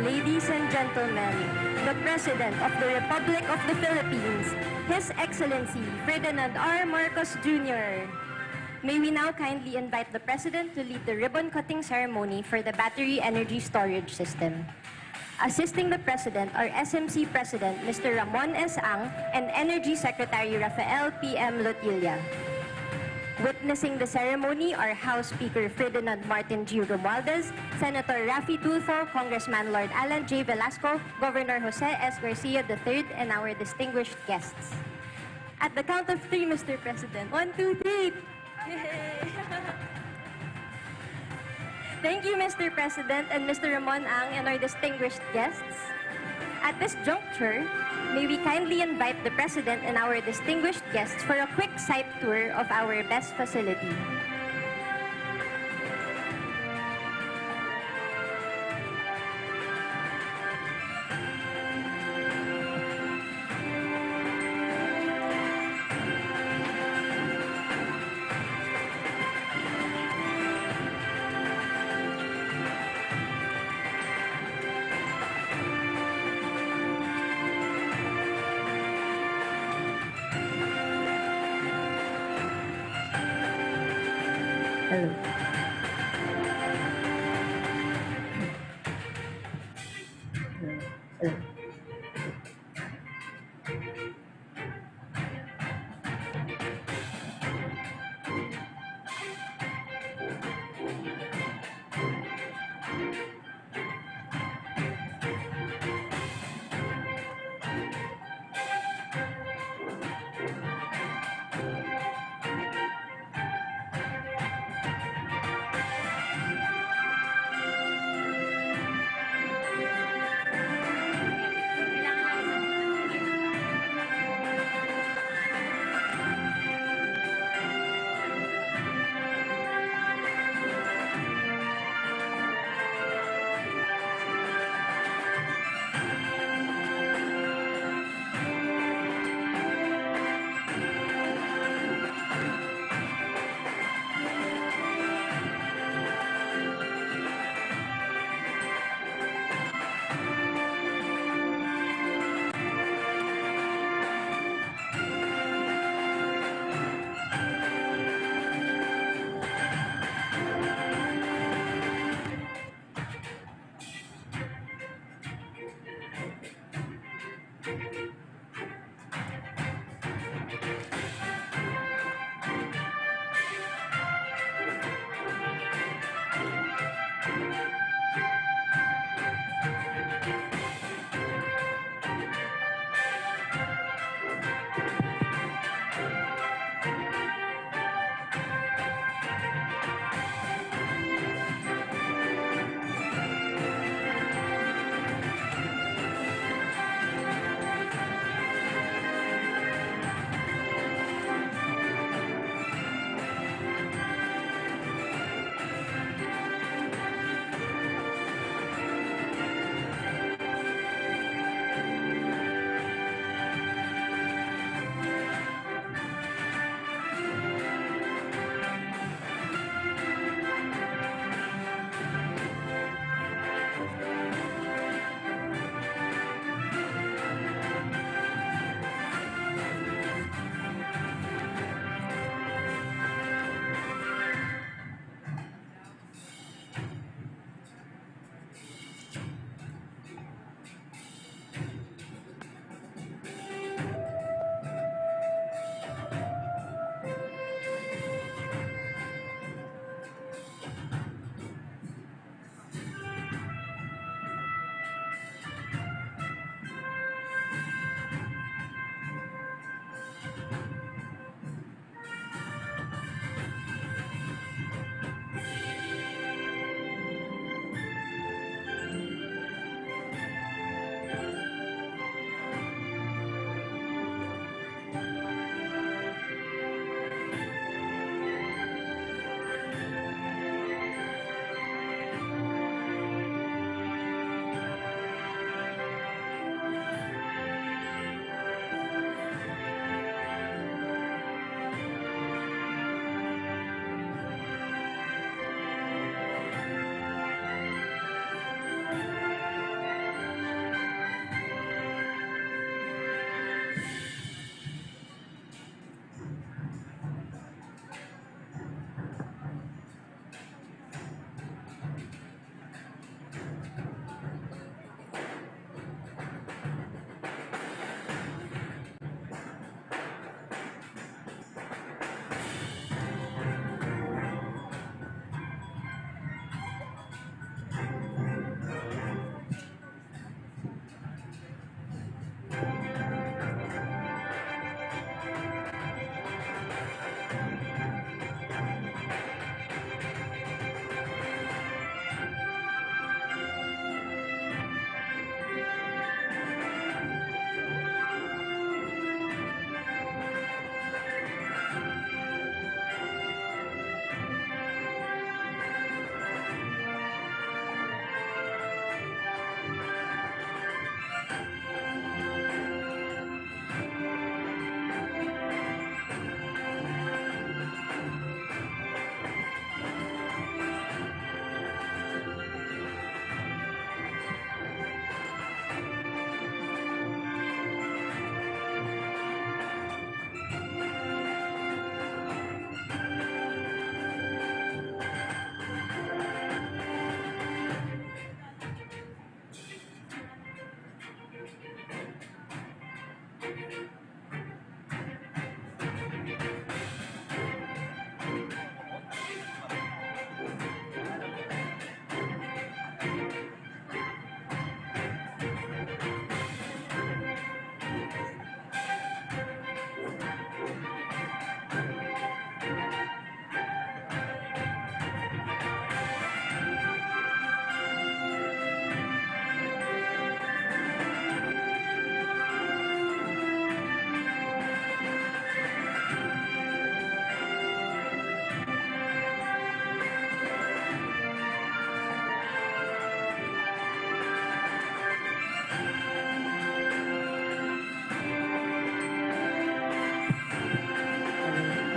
ladies and gentlemen, the President of the Republic of the Philippines, His Excellency Ferdinand R. Marcos Jr. May we now kindly invite the President to lead the ribbon-cutting ceremony for the battery energy storage system. Assisting the President are SMC President Mr. Ramon S. Ang and Energy Secretary Rafael P.M. Lotilla. Witnessing the ceremony are House Speaker Ferdinand Martin G. Romualdez, Senator Raffy Tulfo, Congressman Lord Alan J. Velasco, Governor Jose S. Garcia III, and our distinguished guests. At the count of 3, Mr. President. 1, 2, 3. Yay! Thank you, Mr. President and Mr. Ramon Ang and our distinguished guests. At this juncture, may we kindly invite the President and our distinguished guests for a quick site tour of our BESS facility. Hello.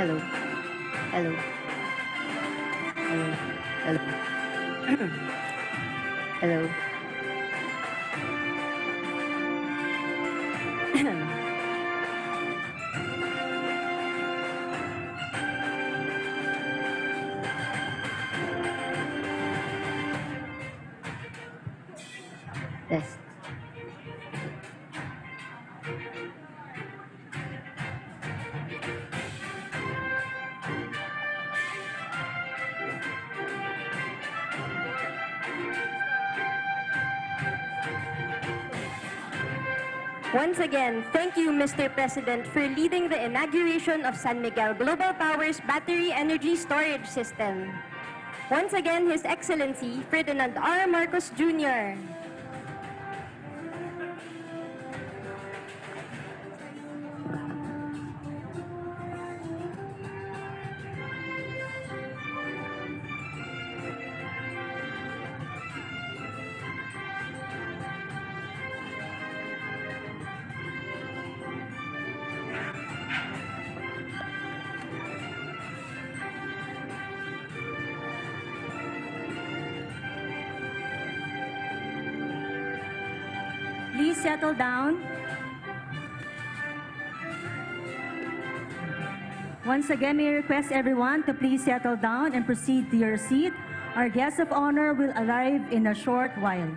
Hello. Hello. Hello. Hello. Hello. Test. Once again, thank you, Mr. President, for leading the inauguration of San Miguel Global Power's battery energy storage system. Once again, His Excellency Ferdinand R. Marcos Jr. Please settle down. Once again, may I request everyone to please settle down and proceed to your seat. Our guest of honor will arrive in a short while.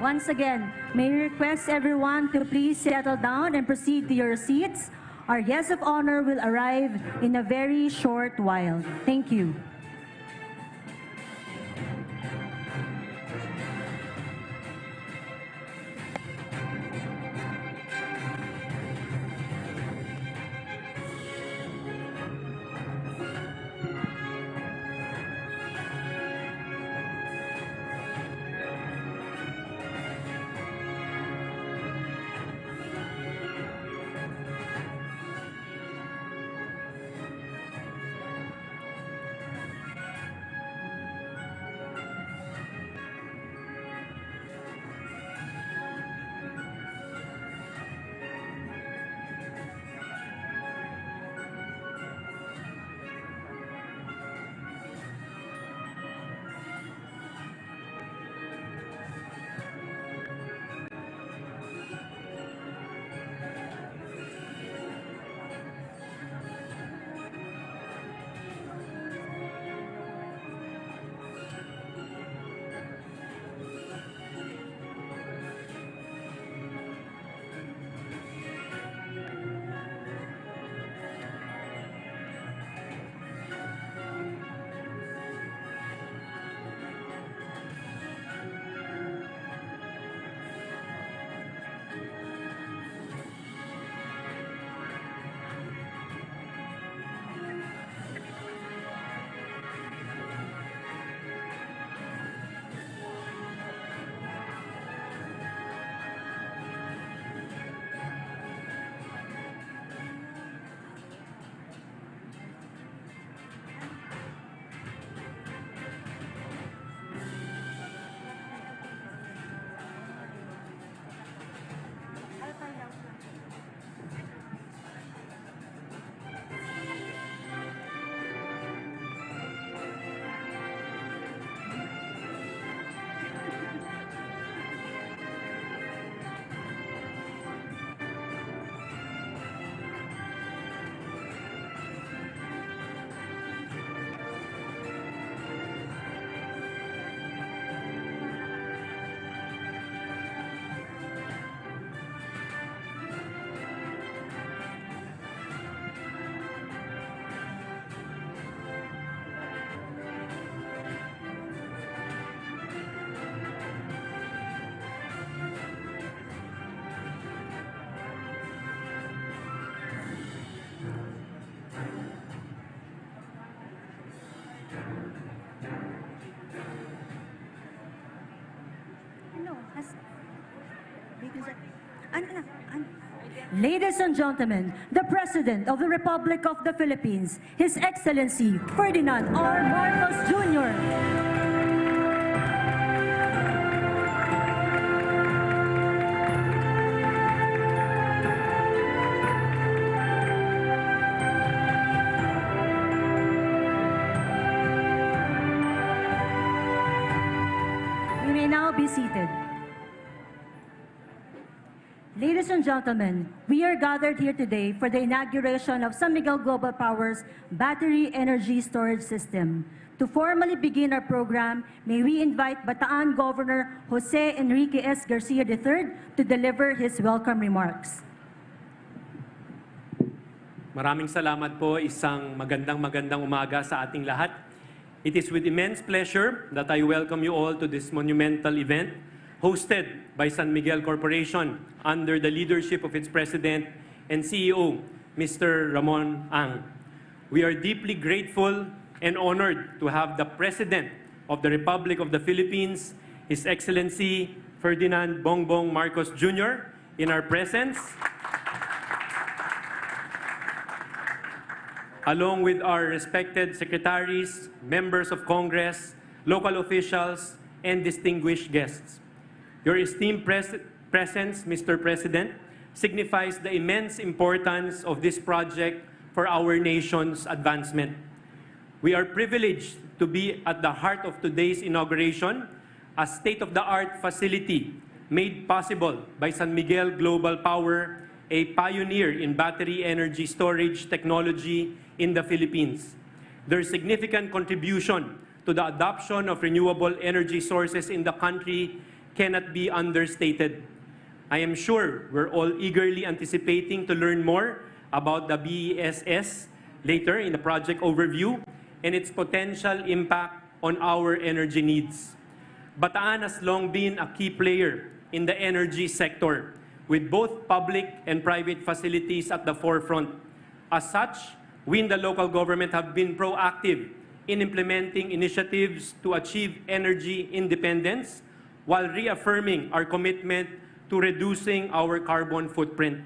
Once again, may I request everyone to please settle down and proceed to your seats. Our guest of honor will arrive in a very short while. Thank you. Ladies and gentlemen, the President of the Republic of the Philippines, His Excellency Ferdinand R. Marcos Jr. now be seated. Ladies and gentlemen, we are gathered here today for the inauguration of San Miguel Global Power's battery energy storage system. To formally begin our program, may we invite Bataan Governor Jose Enrique S. Garcia III to deliver his welcome remarks. Maraming salamat po. Isang magandang umaga sa ating lahat. It is with immense pleasure that I welcome you all to this monumental event hosted by San Miguel Corporation under the leadership of its President and CEO, Mr. Ramon Ang. We are deeply grateful and honored to have the President of the Republic of the Philippines, His Excellency Ferdinand Bongbong Marcos Jr. in our presence, along with our respected secretaries, members of Congress, local officials, and distinguished guests. Your esteemed presence, Mr. President, signifies the immense importance of this project for our nation's advancement. We are privileged to be at the heart of today's inauguration, a state-of-the-art facility made possible by San Miguel Global Power, a pioneer in battery energy storage technology in the Philippines. Their significant contribution to the adoption of renewable energy sources in the country cannot be understated. I am sure we're all eagerly anticipating to learn more about the BESS later in the project overview and its potential impact on our energy needs. Bataan has long been a key player in the energy sector, with both public and private facilities at the forefront. As such, we in the local government have been proactive in implementing initiatives to achieve energy independence while reaffirming our commitment to reducing our carbon footprint.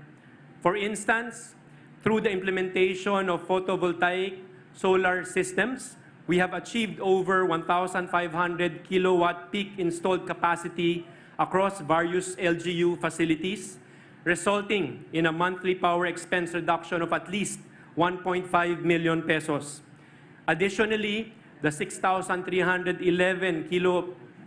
For instance, through the implementation of photovoltaic solar systems, we have achieved over 1,500 kilowatt peak installed capacity across various LGU facilities, resulting in a monthly power expense reduction of at least 1.5 million pesos. Additionally, the 6,311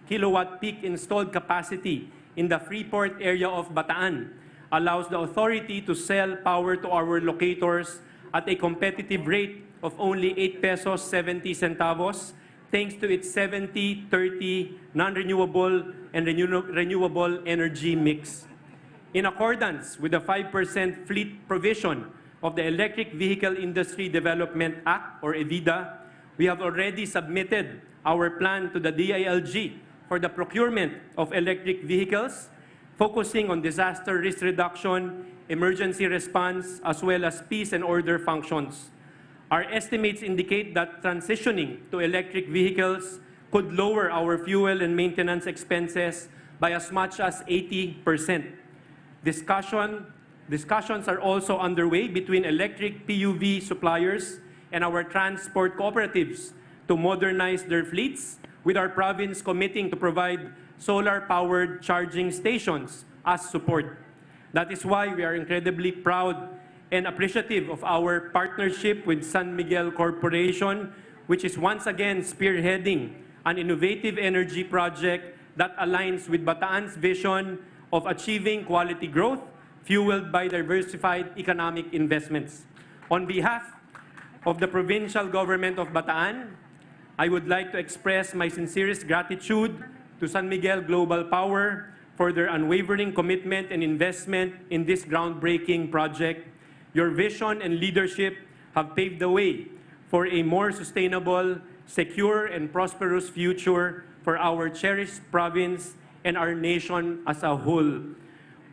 kilowatt peak installed capacity in the Freeport area of Bataan allows the authority to sell power to our locators at a competitive rate of only 8 pesos 70 centavos, thanks to its 70-30 non-renewable and renewable energy mix. In accordance with the 5% fleet provision of the Electric Vehicle Industry Development Act, or EVIDA, we have already submitted our plan to the DILG for the procurement of electric vehicles, focusing on disaster risk reduction, emergency response, as well as peace and order functions. Our estimates indicate that transitioning to electric vehicles could lower our fuel and maintenance expenses by as much as 80%. Discussions are also underway between electric PUV suppliers and our transport cooperatives to modernize their fleets, with our province committing to provide solar-powered charging stations as support. That is why we are incredibly proud and appreciative of our partnership with San Miguel Corporation, which is once again spearheading an innovative energy project that aligns with Bataan's vision of achieving quality growth fueled by diversified economic investments. On behalf of the provincial government of Bataan, I would like to express my sincerest gratitude to San Miguel Global Power for their unwavering commitment and investment in this groundbreaking project. Your vision and leadership have paved the way for a more sustainable, secure, and prosperous future for our cherished province and our nation as a whole.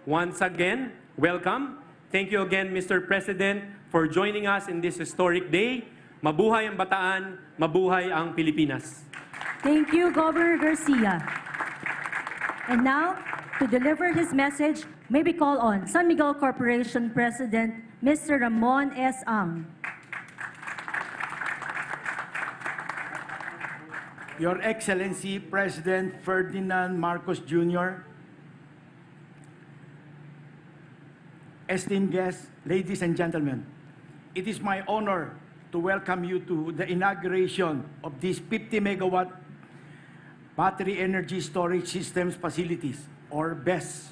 Once again, welcome. Thank you again, Mr. President, for joining us in this historic day. Mabuhay ang Bataan, mabuhay ang Pilipinas. Thank you, Governor Garcia. And now, to deliver his message, may we call on San Miguel Corporation President, Mr. Ramon S. Ang. Your Excellency, President Ferdinand Marcos Jr., esteemed guests, ladies and gentlemen, it is my honor to welcome you to the inauguration of this 50-megawatt Battery Energy Storage Systems Facilities, or BESS,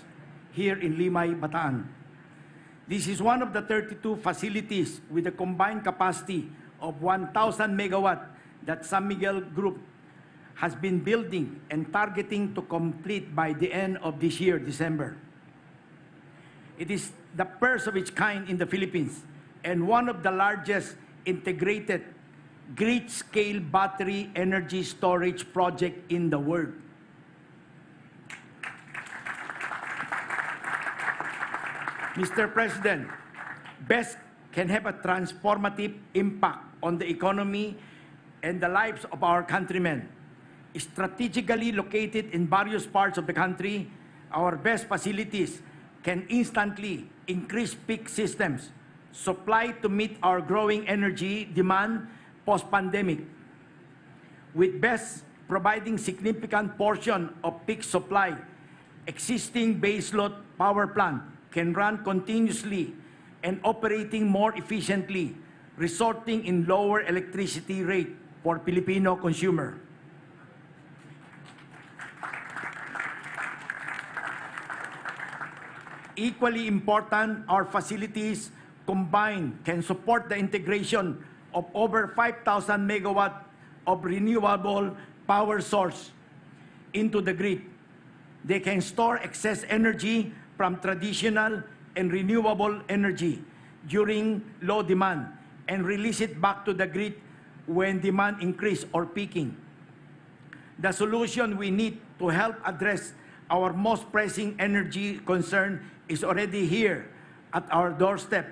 here in Limay, Bataan. This is one of the 32 facilities with a combined capacity of 1,000 megawatt that San Miguel Group has been building and targeting to complete by the end of this year, December. It is the first of its kind in the Philippines and one of the largest integrated grid-scale battery energy storage project in the world. Mr. President, BESS can have a transformative impact on the economy and the lives of our countrymen. Strategically located in various parts of the country, our BESS facilities can instantly increase peak systems supply to meet our growing energy demand post-pandemic. With BESS providing significant portion of peak supply, existing baseload power plant can run continuously and operating more efficiently, resulting in lower electricity rate for Filipino consumer. Equally important, our facilities combined can support the integration of over 5,000 megawatt of renewable power source into the grid. They can store excess energy from traditional and renewable energy during low demand and release it back to the grid when demand increase or peaking. The solution we need to help address our most pressing energy concern is already here at our doorstep.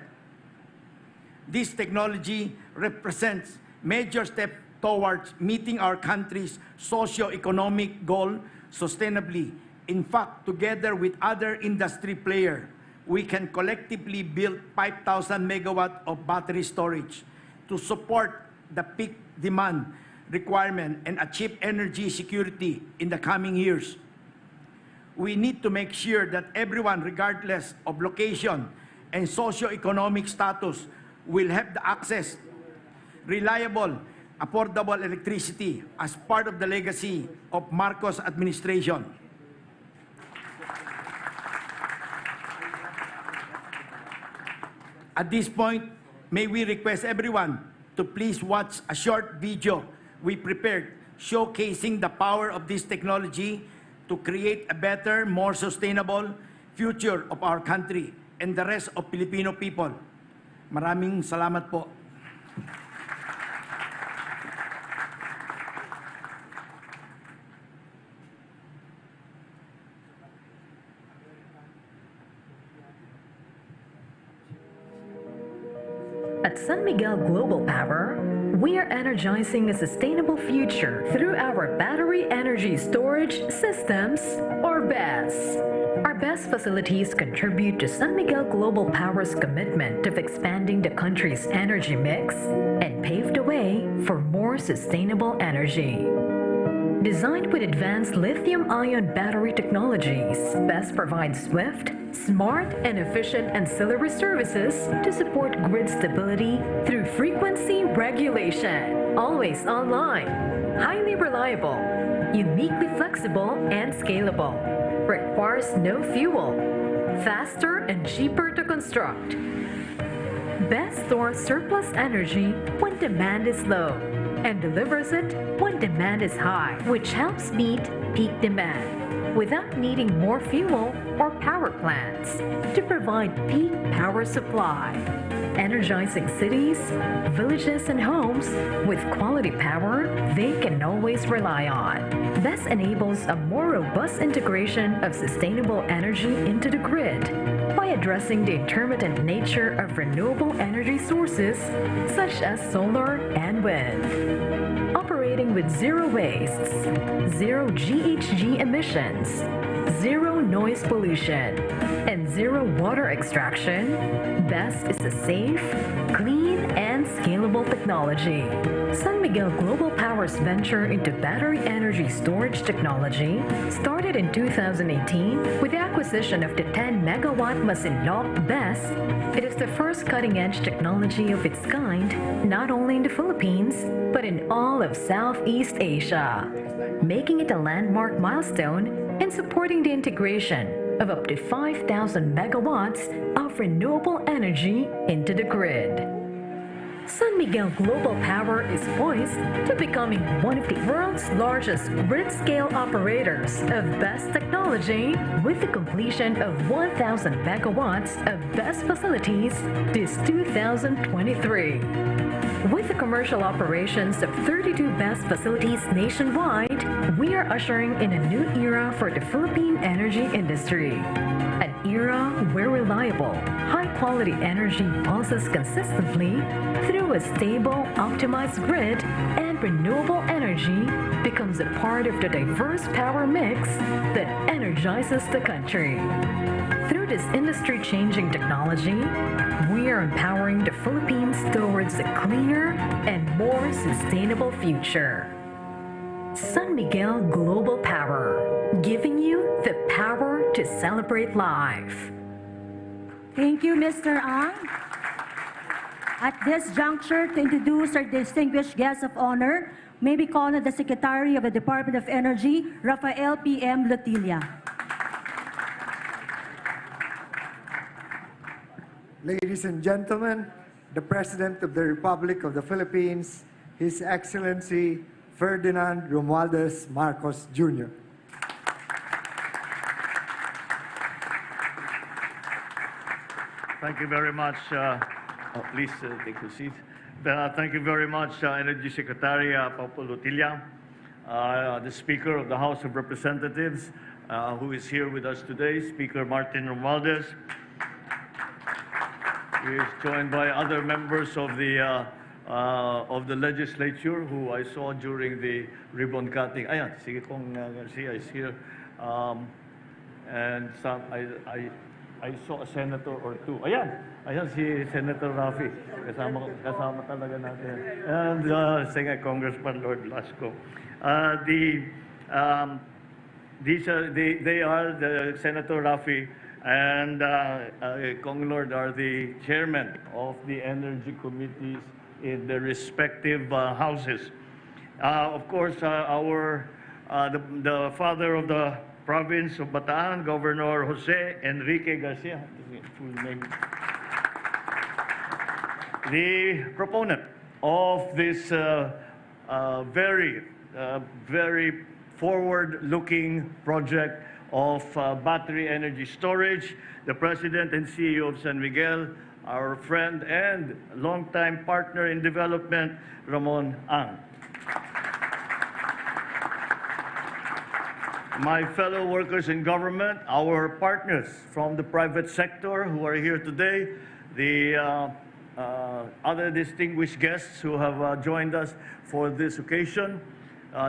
This technology represents major step towards meeting our country's socio-economic goal sustainably. In fact, together with other industry players, we can collectively build 5,000 megawatt of battery storage to support the peak demand requirement and achieve energy security in the coming years. We need to make sure that everyone, regardless of location and socio-economic status, will have the access, reliable, affordable electricity as part of the legacy of Marcos administration. At this point, may we request everyone to please watch a short video we prepared showcasing the power of this technology to create a better, more sustainable future of our country and the rest of Filipino people. Maraming salamat po. At San Miguel Global Power, we are energizing a sustainable future through our battery energy storage systems, or BESS. Our BESS facilities contribute to San Miguel Global Power's commitment of expanding the country's energy mix and pave the way for more sustainable energy. Designed with advanced lithium-ion battery technologies, BESS provides swift, smart, and efficient ancillary services to support grid stability through frequency regulation. Always online, highly reliable, uniquely flexible, and scalable. Requires no fuel, faster and cheaper to construct. BESS stores surplus energy when demand is low and delivers it when demand is high, which helps meet peak demand without needing more fuel or power plants to provide peak power supply. Energizing cities, villages, and homes with quality power they can always rely on. BESS enables a more robust integration of sustainable energy into the grid by addressing the intermittent nature of renewable energy sources such as solar and wind. Operating with zero wastes, zero GHG emissions, zero noise pollution, and zero water extraction, BESS is a safe, clean, and scalable technology. San Miguel Global Power's venture into battery energy storage technology started in 2018 with the acquisition of the 10-megawatt Masinloc BESS. It is the first cutting-edge technology of its kind, not only in the Philippines, but in all of Southeast Asia. making it a landmark milestone in supporting the integration of up to 5,000 megawatts of renewable energy into the grid. San Miguel Global Power is poised to becoming one of the world's largest grid-scale operators of BESS technology with the completion of 1,000 megawatts of BESS facilities this 2023. With the commercial operations of 32 BESS facilities nationwide, we are ushering in a new era for the Philippine energy industry. An era where reliable, high-quality energy pulses consistently through a stable, optimized grid, and renewable energy becomes a part of the diverse power mix that energizes the country. Through this industry-changing technology, we are empowering the Philippines towards a cleaner and more sustainable future. San Miguel Global Power, giving you the power to celebrate life. Thank you, Mr. Ang. At this juncture, to introduce our distinguished guest of honor, may we call on the Secretary of the Department of Energy, Rafael P.M. Lutilla. Ladies and gentlemen, the President of the Republic of the Philippines, His Excellency Ferdinand Romualdez Marcos Jr. Thank you very much. Please take your seat. Thank you very much, Energy Secretary Popo Lutilla, the Speaker of the House of Representatives, who is here with us today, Speaker Martin Romualdez. He is joined by other members of the legislature who I saw during the ribbon cutting. Ayan, sige kong Garcia is here. And some, I saw a senator or two. Ayan si Senator Rafi. Kasama talaga natin. And sige, Congressman Lord Blasco. They are the Senator Rafi and Kong Lord are the chairman of the energy committees in the respective houses. Of course, the father of the province of Bataan, Governor Jose Enrique Garcia, full name, the proponent of this very forward-looking project of battery energy storage, the President and CEO of San Miguel, our friend and longtime partner in development, Ramon Ang. My fellow workers in government, our partners from the private sector who are here today, the other distinguished guests who have joined us for this occasion,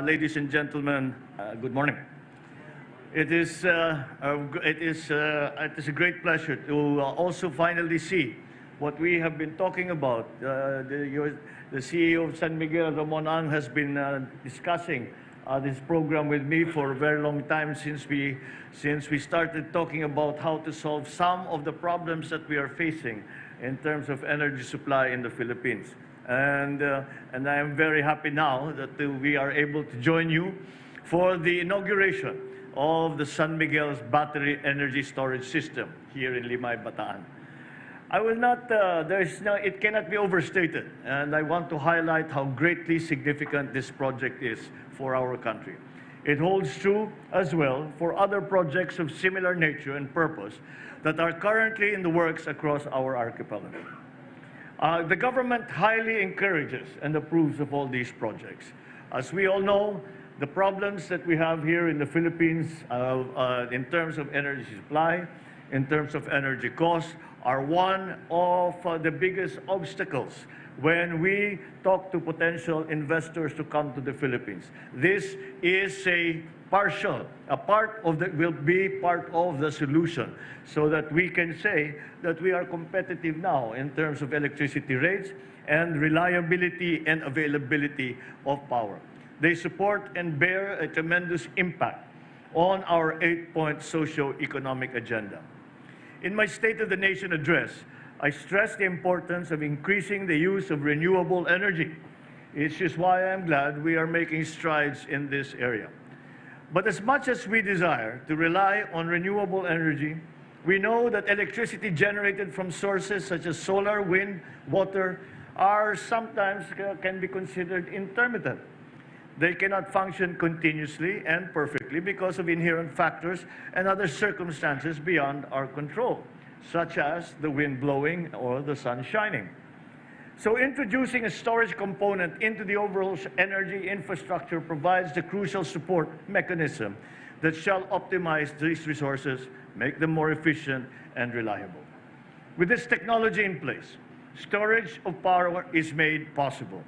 ladies and gentlemen, good morning. It is a great pleasure to also finally see what we have been talking about. The CEO of San Miguel, Ramon Ang, has been discussing this program with me for a very long time since we started talking about how to solve some of the problems that we are facing in terms of energy supply in the Philippines. And I am very happy now that we are able to join you for the inauguration of the San Miguel's battery energy storage system here in Limay, Bataan. I will not, it cannot be overstated, and I want to highlight how greatly significant this project is for our country. It holds true as well for other projects of similar nature and purpose that are currently in the works across our archipelago. The government highly encourages and approves of all these projects. As we all know, the problems that we have here in the Philippines in terms of energy supply, in terms of energy costs, are one of the biggest obstacles when we talk to potential investors to come to the Philippines. This is will be part of the solution so that we can say that we are competitive now in terms of electricity rates and reliability and availability of power. They support and bear a tremendous impact on our 8-point socio-economic agenda. In my State of the Nation address, I stressed the importance of increasing the use of renewable energy. It's just why I'm glad we are making strides in this area. But as much as we desire to rely on renewable energy, we know that electricity generated from sources such as solar, wind, water are sometimes can be considered intermittent. They cannot function continuously and perfectly because of inherent factors and other circumstances beyond our control, such as the wind blowing or the sun shining. So introducing a storage component into the overall energy infrastructure provides the crucial support mechanism that shall optimize these resources, make them more efficient and reliable. With this technology in place, storage of power is made possible.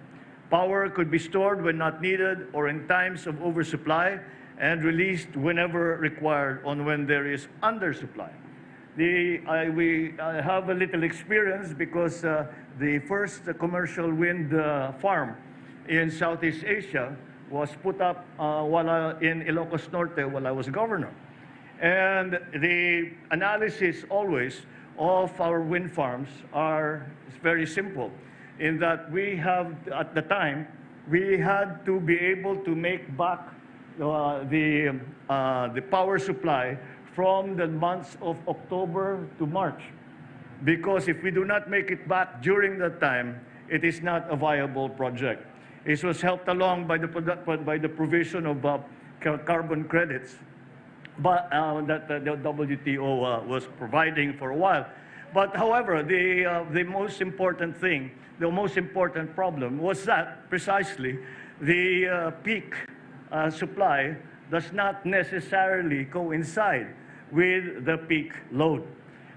Power could be stored when not needed or in times of oversupply and released whenever required or when there is undersupply. We have a little experience because the first commercial wind farm in Southeast Asia was put up in Ilocos Norte while I was governor. And the analysis always of our wind farms is very simple in that we have, at the time, we had to be able to make back the power supply from the months of October to March. Because if we do not make it back during that time, it is not a viable project. It was helped along by the provision of carbon credits that the WTO was providing for a while. But however, the most important thing, the most important problem was that precisely the peak supply does not necessarily coincide with the peak load.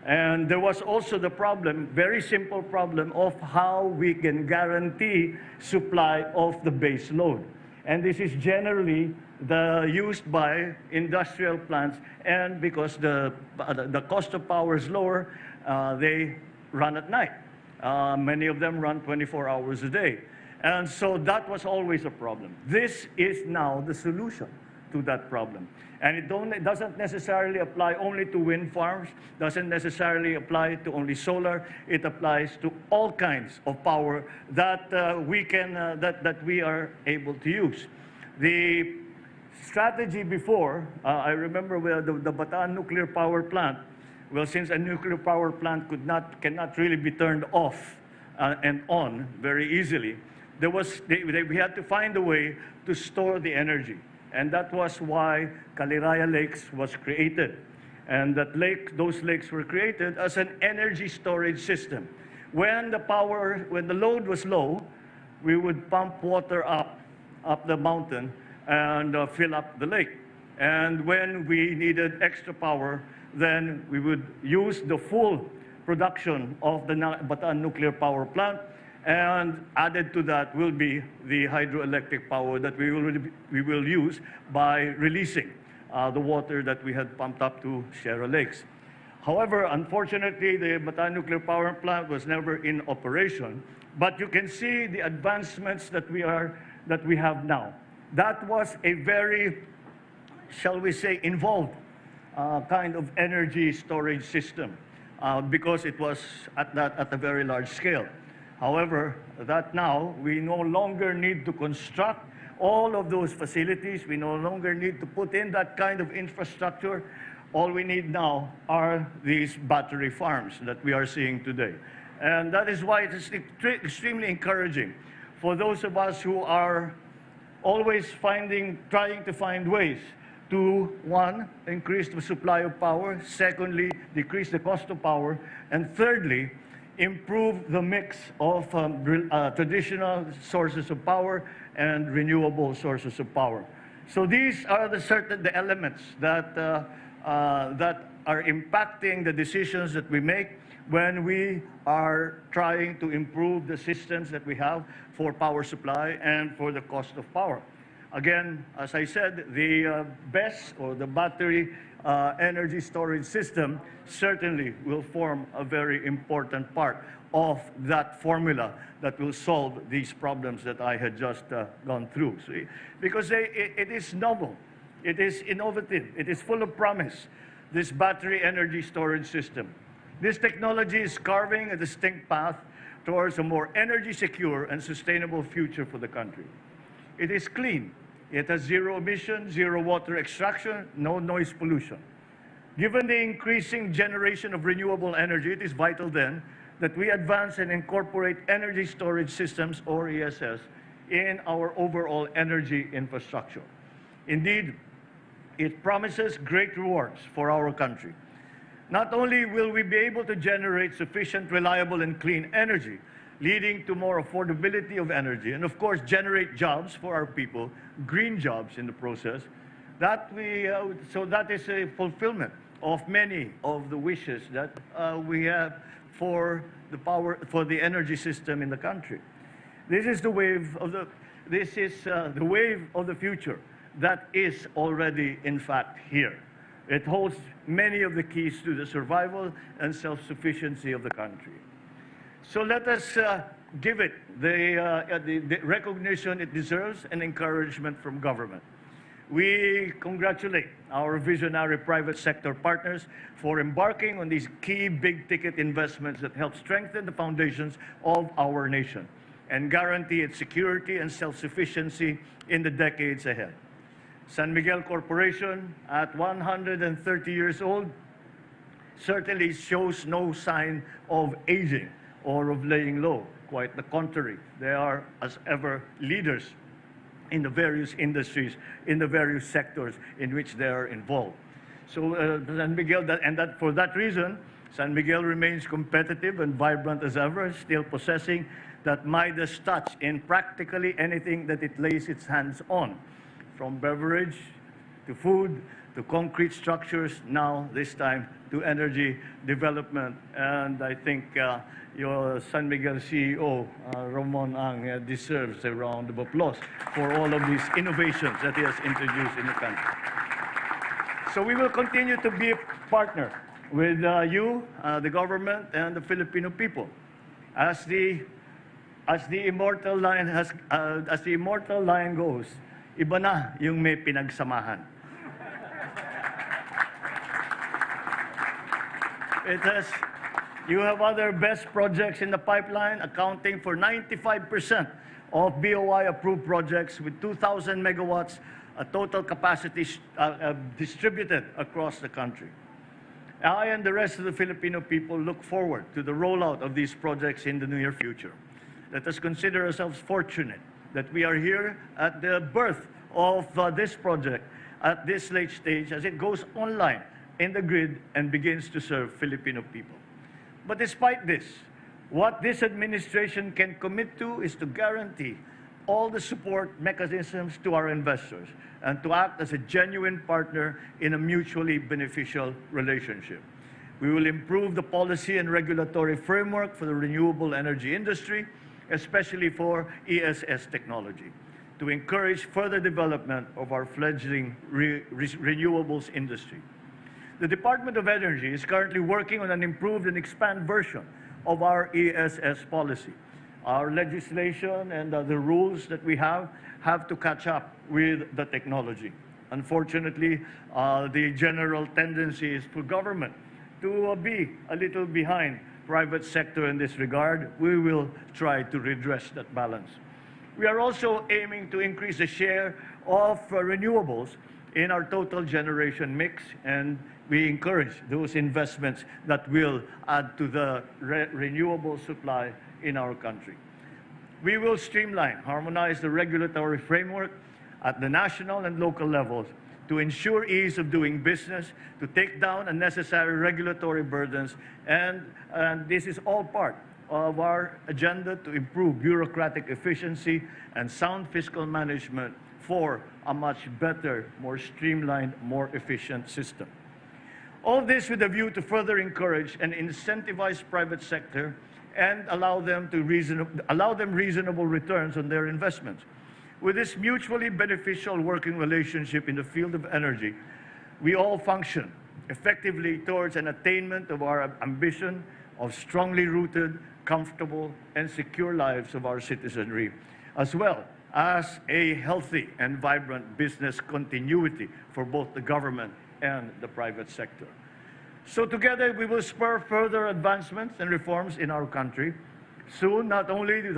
And there was also the problem, very simple problem, of how we can guarantee supply of the base load. And this is generally used by industrial plants, and because the cost of power is lower, they run at night. Many of them run 24 hours a day. And so that was always a problem. This is now the solution to that problem. And it doesn't necessarily apply only to wind farms, doesn't necessarily apply to only solar. It applies to all kinds of power that we are able to use. The strategy before, I remember the Bataan nuclear power plant. Well, since a nuclear power plant cannot really be turned off and on very easily, we had to find a way to store the energy. And that was why Caliraya Lakes was created. And those lakes were created as an energy storage system. When the load was low, we would pump water up the mountain and fill up the lake. And when we needed extra power, then we would use the full production of the Bataan nuclear power plant, and added to that will be the hydroelectric power that we will use by releasing the water that we had pumped up to Sierra Lakes. However, unfortunately, the Bataan nuclear power plant was never in operation, but you can see the advancements that we have now. That was a very, shall we say, involved kind of energy storage system because it was at a very large scale. However, that now we no longer need to construct all of those facilities. We no longer need to put in that kind of infrastructure. All we need now are these battery farms that we are seeing today. And that is why it is extremely encouraging for those of us who are always trying to find ways to, one, increase the supply of power, secondly, decrease the cost of power, and thirdly, improve the mix of traditional sources of power and renewable sources of power. So these are the elements that are impacting the decisions that we make when we are trying to improve the systems that we have for power supply and for the cost of power. Again, as I said, the BESS, or the battery energy storage system, certainly will form a very important part of that formula that will solve these problems that I had just gone through. See? Because it is novel, it is innovative, it is full of promise, this battery energy storage system. This technology is carving a distinct path towards a more energy secure and sustainable future for the country. It is clean, It has zero emission, zero water extraction, no noise pollution. Given the increasing generation of renewable energy, it is vital then that we advance and incorporate energy storage systems, or ESS, in our overall energy infrastructure. Indeed, it promises great rewards for our country. Not only will we be able to generate sufficient, reliable, and clean energy, leading to more affordability of energy, and of course generate jobs for our people, green jobs in the process, so that is a fulfillment of many of the wishes that we have for the energy system in the country. This is the wave of the wave of the future that is already in fact here. It holds many of the keys to the survival and self-sufficiency of the country. So let us give it the recognition it deserves and encouragement from government. We congratulate our visionary private sector partners for embarking on these key big-ticket investments that help strengthen the foundations of our nation and guarantee its security and self-sufficiency in the decades ahead. San Miguel Corporation, at 130 years old, certainly shows no sign of aging or of laying low. Quite the contrary. They are, as ever, leaders in the various industries, in the various sectors in which they are involved. So San Miguel, for that reason, San Miguel remains competitive and vibrant as ever, still possessing that Midas touch in practically anything that it lays its hands on, from beverage to food to concrete structures, now this time to energy development. And I think your San Miguel CEO, Ramon Ang, deserves a round of applause for all of these innovations that he has introduced in the country. So we will continue to be a partner with you, the government, and the Filipino people. As the immortal line goes, iba na yung may pinagsamahan. You have other BEST projects in the pipeline, accounting for 95% of BOI-approved projects with 2,000 megawatts, a total capacity distributed across the country. I and the rest of the Filipino people look forward to the rollout of these projects in the near future. Let us consider ourselves fortunate that we are here at the birth of this project at this late stage as it goes online in the grid and begins to serve Filipino people. But despite this, what this administration can commit to is to guarantee all the support mechanisms to our investors and to act as a genuine partner in a mutually beneficial relationship. We will improve the policy and regulatory framework for the renewable energy industry, especially for ESS technology, to encourage further development of our fledgling renewables industry. The Department of Energy is currently working on an improved and expanded version of our ESS policy. Our legislation and the rules that we have to catch up with the technology. Unfortunately, the general tendency is for government to be a little behind private sector in this regard. We will try to redress that balance. We are also aiming to increase the share of renewables in our total generation mix, and we encourage those investments that will add to the renewable supply in our country. We will streamline, harmonize the regulatory framework at the national and local levels to ensure ease of doing business, to take down unnecessary regulatory burdens, and this is all part of our agenda to improve bureaucratic efficiency and sound fiscal management for a much better, more streamlined, more efficient system. All this with a view to further encourage and incentivize private sector and allow them reasonable returns on their investments. With this mutually beneficial working relationship in the field of energy, we all function effectively towards an attainment of our ambition of strongly rooted, comfortable, and secure lives of our citizenry, as well as a healthy and vibrant business continuity for both the government and the private sector. So together we will spur further advancements and reforms in our country. Soon, not only will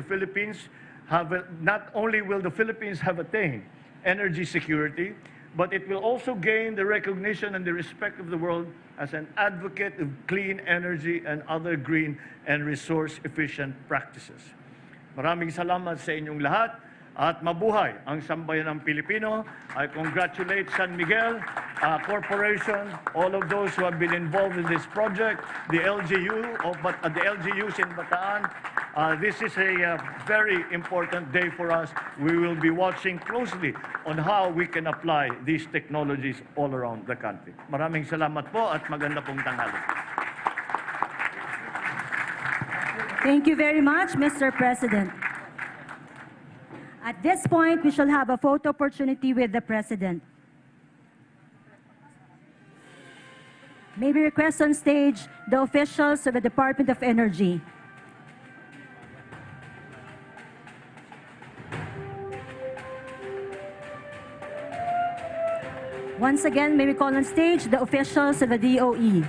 the Philippines have attained energy security, but it will also gain the recognition and the respect of the world as an advocate of clean energy and other green and resource-efficient practices. Maraming salamat sa inyong lahat at mabuhay ang sambayan ng Pilipino. I congratulate San Miguel Corporation, all of those who have been involved in this project, the LGUs in Bataan. This is a very important day for us. We will be watching closely on how we can apply these technologies all around the country. Maraming salamat po at maganda pong tanghali. Thank you very much, Mr. President. At this point, we shall have a photo opportunity with the President. May we request on stage the officials of the Department of Energy. Once again, may we call on stage the officials of the DOE.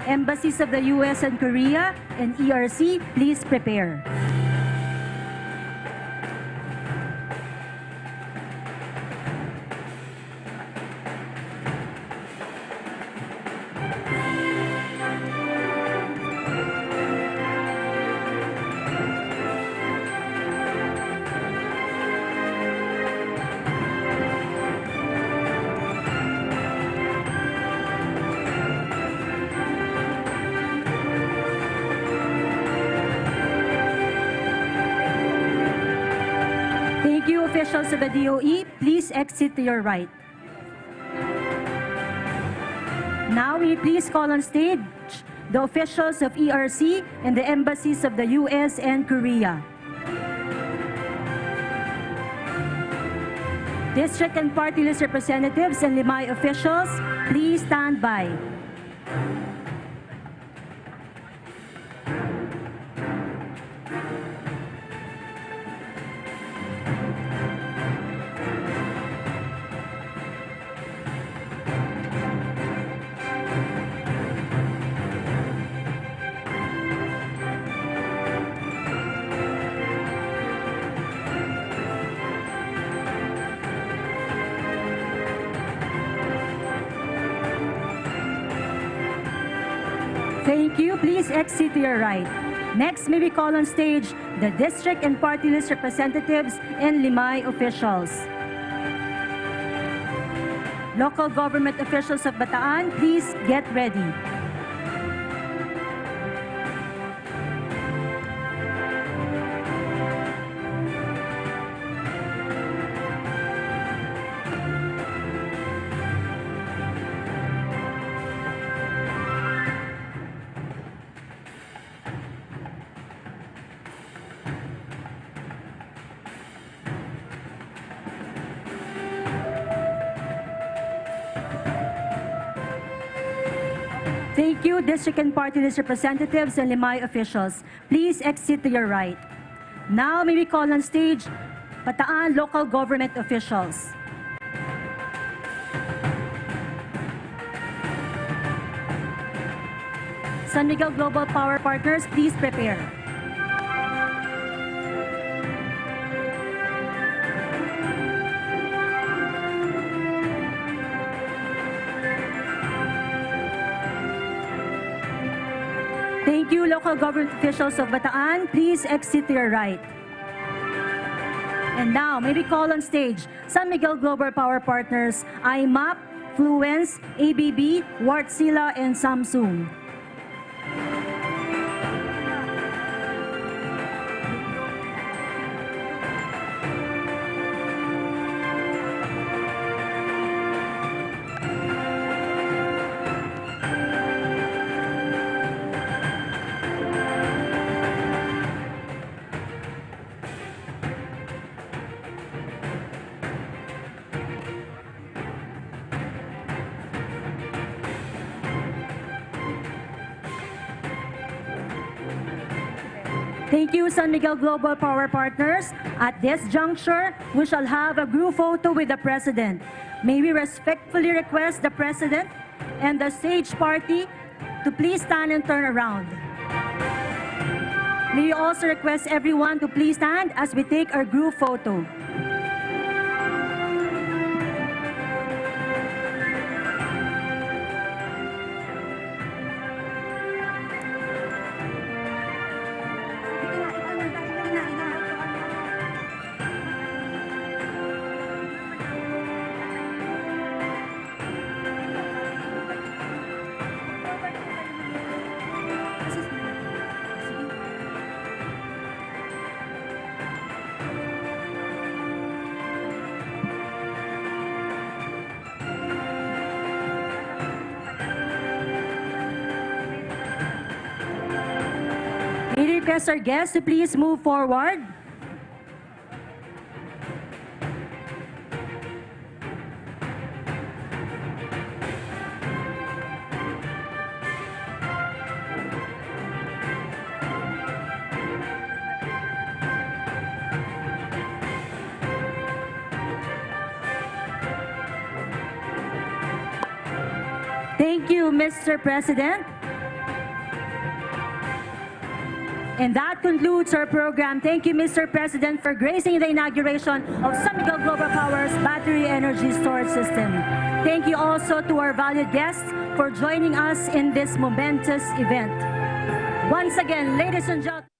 Embassies of the US and Korea and ERC, please prepare. Officials of the DOE, please exit to your right. Now, we please call on stage the officials of ERC and the embassies of the US and Korea. District and party list representatives and Limay officials, please stand by. Thank you. Please exit to your right. Next, may we call on stage the district and party list representatives and Limay officials. Local government officials of Bataan, please get ready. Thank you, district and party list representatives and Limay officials. Please exit to your right. Now, may we call on stage Bataan local government officials. San Miguel Global Power Partners, please prepare. Thank you, local government officials of Bataan. Please exit to your right. And now, may we call on stage San Miguel Global Power Partners, IMAP, Fluence, ABB, Wartsila, and Samsung. Thank you, San Miguel Global Power Partners. At this juncture, we shall have a group photo with the President. May we respectfully request the President and the stage party to please stand and turn around. May we also request everyone to please stand as we take our group photo. May we request our guests to please move forward. Thank you, Mr. President. And that concludes our program. Thank you, Mr. President, for gracing the inauguration of San Miguel Global Power's battery energy storage system. Thank you also to our valued guests for joining us in this momentous event. Once again, ladies and gentlemen,